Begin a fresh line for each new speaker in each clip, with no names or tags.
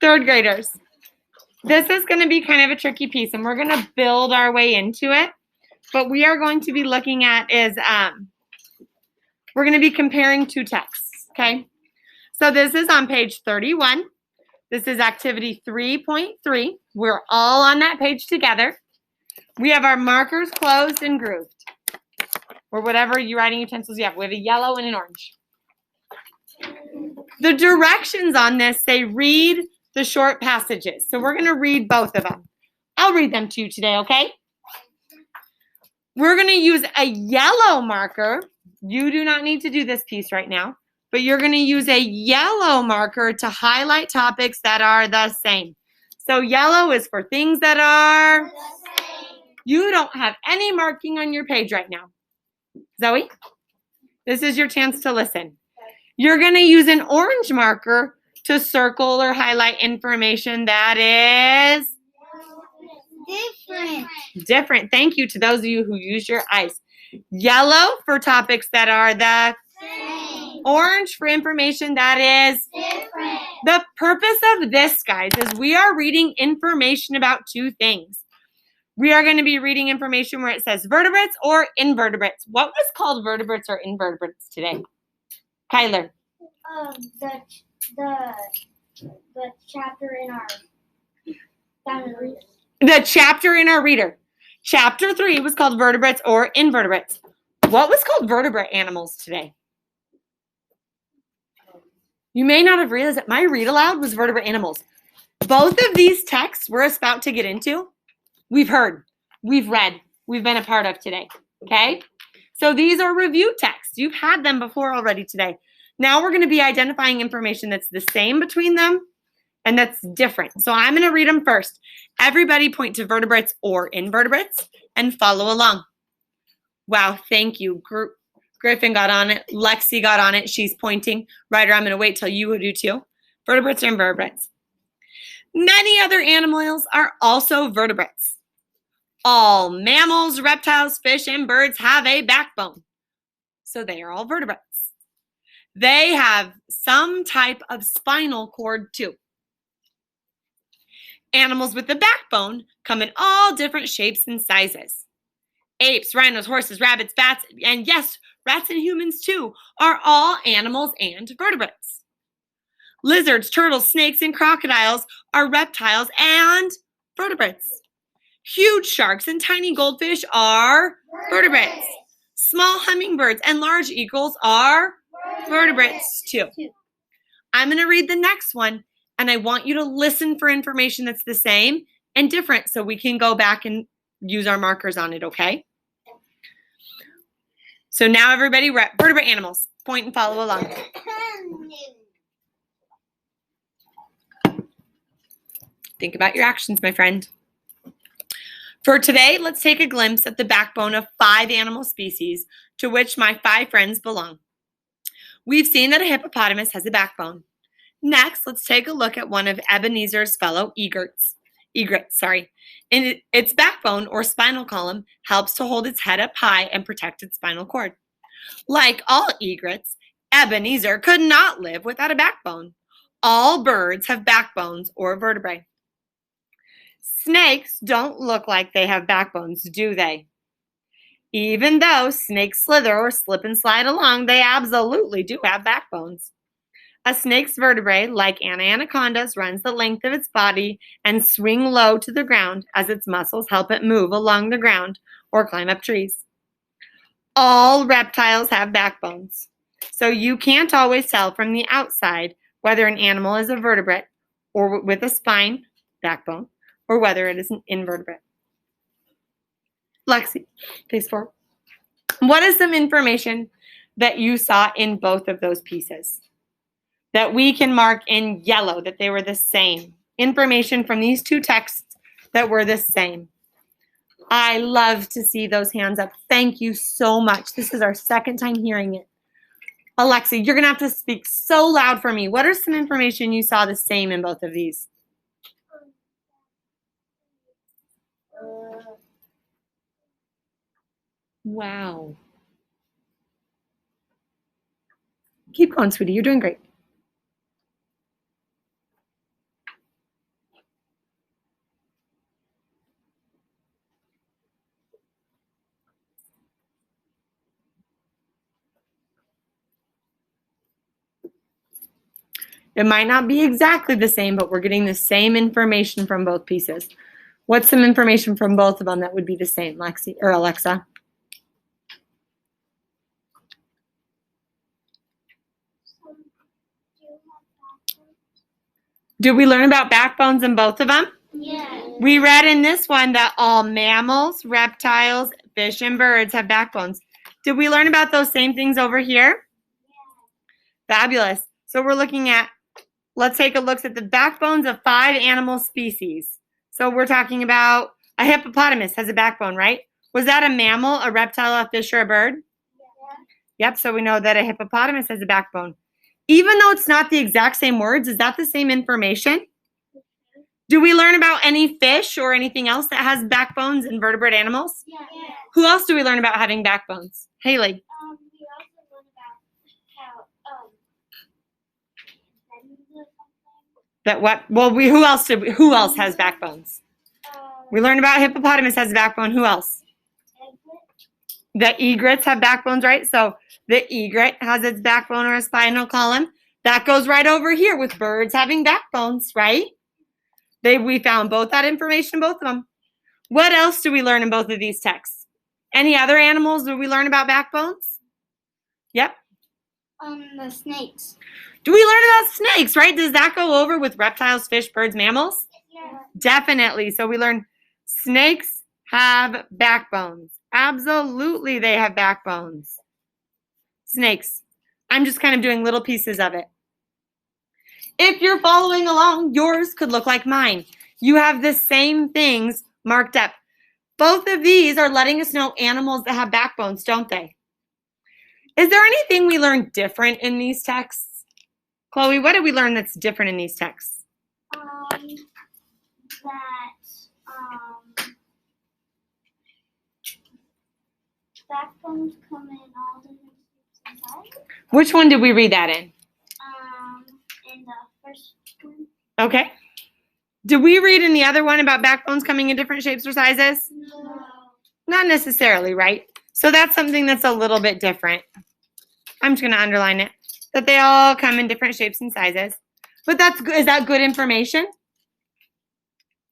Third graders. This is going to be kind of a tricky piece, and we're going to build our way into it. What we are going to be looking at is we're going to be comparing two texts, okay? So this is on page 31. This is activity 3.3. We're all on that page together. We have our markers closed and grooved, or whatever you writing utensils you have. We have a yellow and an orange. The directions on this say read the short passages. So we're going to read both of them. I'll read them to you today, okay? We're going to use a yellow marker. You do not need to do this piece right now, but you're going to use a yellow marker to highlight topics that are the same. So yellow is for things that are the same. You don't have any marking on your page right now. Zoe, this is your chance to listen. You're going to use an orange marker to circle or highlight information that is different. Thank you to those of you who use your eyes. Yellow for topics that are the same. Orange for information that is different. The purpose of this, guys, is we are reading information about two things. We are going to be reading information where it says vertebrates or invertebrates. What was called vertebrates or invertebrates today? Kyler.
The chapter in our
The chapter in our reader. Chapter 3 was called vertebrates or invertebrates. What was called vertebrate animals today? You may not have realized that my read aloud was vertebrate animals. Both of these texts we're about to get into, we've heard, we've read, we've been a part of today, okay? So these are review texts. You've had them before already today. Now we're going to be identifying information that's the same between them and that's different. So I'm going to read them first. Everybody point to vertebrates or invertebrates and follow along. Wow, thank you. Griffin got on it. Lexi got on it. She's pointing. Ryder, I'm going to wait till you do too. Vertebrates or invertebrates. Many other animals are also vertebrates. All mammals, reptiles, fish, and birds have a backbone. So they are all vertebrates. They have some type of spinal cord too. Animals with a backbone come in all different shapes and sizes. Apes, rhinos, horses, rabbits, bats, and yes, rats and humans too, are all animals and vertebrates. Lizards, turtles, snakes, and crocodiles are reptiles and vertebrates. Huge sharks and tiny goldfish are vertebrates. Small hummingbirds and large eagles are vertebrates too. I'm going to read the next one, and I want you to listen for information that's the same and different so we can go back and use our markers on it, okay? So now everybody, we're at vertebrate animals. Point and follow along. Think about your actions, my friend. For today, let's take a glimpse at the backbone of 5 animal species to which my 5 friends belong. We've seen that a hippopotamus has a backbone. Next, let's take a look at one of Ebenezer's fellow egrets. And its backbone or spinal column helps to hold its head up high and protect its spinal cord. Like all egrets, Ebenezer could not live without a backbone. All birds have backbones or vertebrae. Snakes don't look like they have backbones, do they? Even though snakes slither or slip and slide along, they absolutely do have backbones. A snake's vertebrae, like an anaconda's, runs the length of its body and swing low to the ground as its muscles help it move along the ground or climb up trees. All reptiles have backbones, so you can't always tell from the outside whether an animal is a vertebrate or with a spine, backbone, or whether it is an invertebrate. Lexi, page 4. What is some information that you saw in both of those pieces that we can mark in yellow that they were the same? Information from these two texts that were the same. I love to see those hands up. Thank you so much. This is our second time hearing it. Alexi, you're going to have to speak so loud for me. What are some information you saw the same in both of these? Wow. Keep going, sweetie. You're doing great. It might not be exactly the same, but we're getting the same information from both pieces. What's some information from both of them that would be the same, Lexi or Alexa? Did we learn about backbones in both of them?
Yeah.
We read in this one that all mammals, reptiles, fish, and birds have backbones. Did we learn about those same things over here?
Yeah.
Fabulous. So we're looking at, let's take a look at the backbones of 5 animal species. So we're talking about a hippopotamus has a backbone, right? Was that a mammal, a reptile, a fish, or a bird?
Yeah.
Yep, so we know that a hippopotamus has a backbone. Even though it's not the exact same words, is that the same information? Do we learn about any fish or anything else that has backbones in vertebrate animals?
Yeah.
Who else do we learn about having backbones? Haley.
We also learned about how hens or something.
That what? Well, who else has backbones? We learned about hippopotamus has a backbone. Who else? The egrets have backbones, right? So the egret has its backbone or a spinal column. That goes right over here with birds having backbones, right? We found both that information, both of them. What else do we learn in both of these texts? Any other animals do we learn about backbones? Yep.
The snakes.
Do we learn about snakes, right? Does that go over with reptiles, fish, birds, mammals?
Yeah.
Definitely. So we learned snakes have backbones. Absolutely, they have backbones. Snakes. I'm just kind of doing little pieces of it. If you're following along, yours could look like mine. You have the same things marked up. Both of these are letting us know animals that have backbones, don't they? Is there anything we learned different in these texts? Chloe, what did we learn that's different in these texts?
Backbones come in all different shapes and sizes.
Which one did we read that in?
In the first one.
Okay. Did we read in the other one about backbones coming in different shapes or sizes?
No.
Not necessarily, right? So that's something that's a little bit different. I'm just going to underline it. That they all come in different shapes and sizes. But is that good information?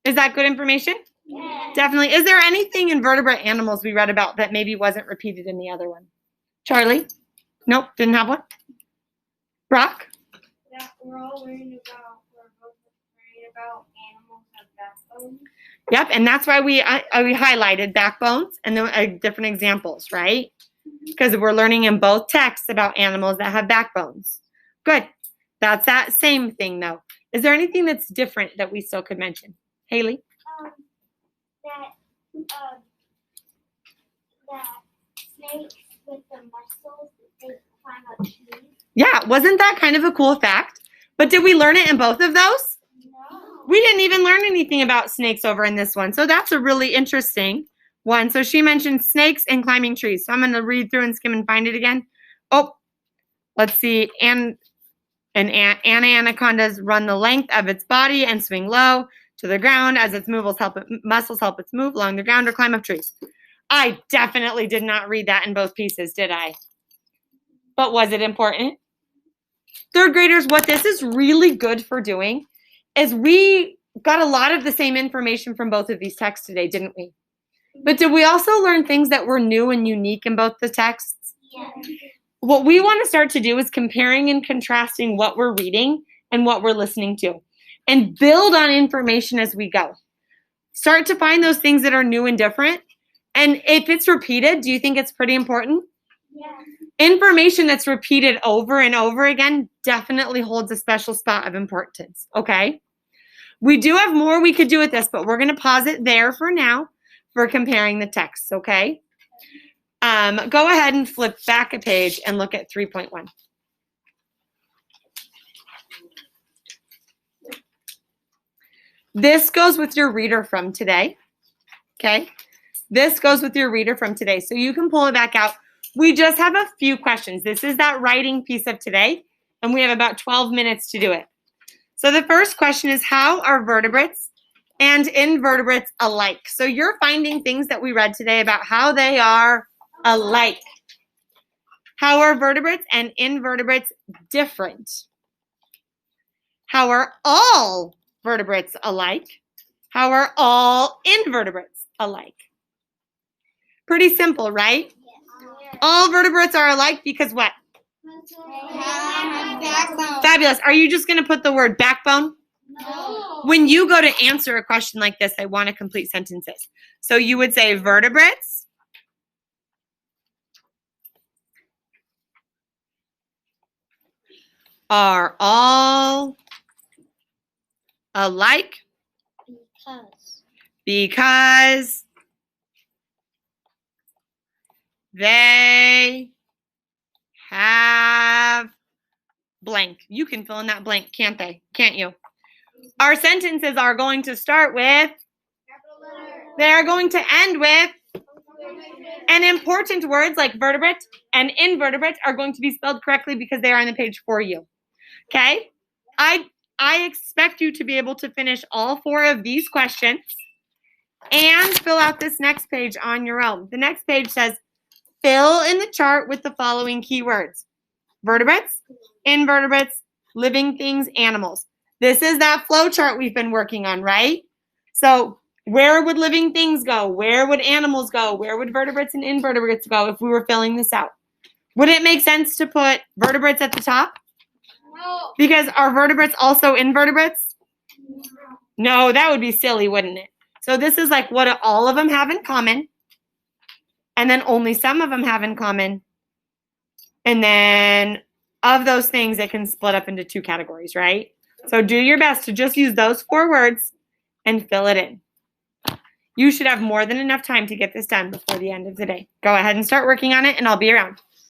Is that good information?
Yeah.
Definitely. Is there anything in vertebrate animals we read about that maybe wasn't repeated in the other one? Charlie? Nope, didn't have one. Brock?
That we're all learning about animals have backbones.
Yep, and that's why we highlighted backbones and then different examples, right? Because we're learning in both texts about animals that have backbones. Good. That's that same thing, though. Is there anything that's different that we still could mention? Haley?
That snakes with the muscles, they climb up trees.
Yeah, wasn't that kind of a cool fact? But did we learn it in both of those?
No.
We didn't even learn anything about snakes over in this one. So that's a really interesting one. So she mentioned snakes and climbing trees. So I'm going to read through and skim and find it again. Oh, let's see. Anacondas run the length of its body and swing low to the ground as its muscles help it move along the ground or climb up trees. I definitely did not read that in both pieces, did I? But was it important? Third graders, what this is really good for doing is we got a lot of the same information from both of these texts today, didn't we? But did we also learn things that were new and unique in both the texts?
Yeah.
What we want to start to do is comparing and contrasting what we're reading and what we're listening to and build on information as we go. Start to find those things that are new and different. And if it's repeated, do you think it's pretty important?
Yeah.
Information that's repeated over and over again definitely holds a special spot of importance, okay? We do have more we could do with this, but we're going to pause it there for now for comparing the texts, okay? Go ahead and flip back a page and look at 3.1. This goes with your reader from today, okay? This goes with your reader from today, so you can pull it back out. We just have a few questions. This is that writing piece of today, and we have about 12 minutes to do it. So the first question is, how are vertebrates and invertebrates alike? So you're finding things that we read today about how they are alike. How are vertebrates and invertebrates different? How are all vertebrates alike? How are all invertebrates alike? Pretty simple, right? All vertebrates are alike because what? Fabulous. Are you just going to put the word backbone?
No.
When you go to answer a question like this, I want to complete sentences. So you would say vertebrates are all alike because they have blank. You can fill in that blank, can't they? Can't you? Our sentences are going to start with, they are going to end with, and important words like vertebrate and invertebrate are going to be spelled correctly because they are on the page for you. Okay? I expect you to be able to finish all 4 of these questions and fill out this next page on your own. The next page says, fill in the chart with the following keywords: vertebrates, invertebrates, living things, animals. This is that flow chart we've been working on, right? So where would living things go? Where would animals go? Where would vertebrates and invertebrates go if we were filling this out? Would it make sense to put vertebrates at the top?
No.
Because are vertebrates also invertebrates? No, that would be silly, wouldn't it? So this is like what all of them have in common. And then only some of them have in common. And then of those things, it can split up into 2 categories, right? So do your best to just use those 4 words and fill it in. You should have more than enough time to get this done before the end of the day. Go ahead and start working on it, and I'll be around.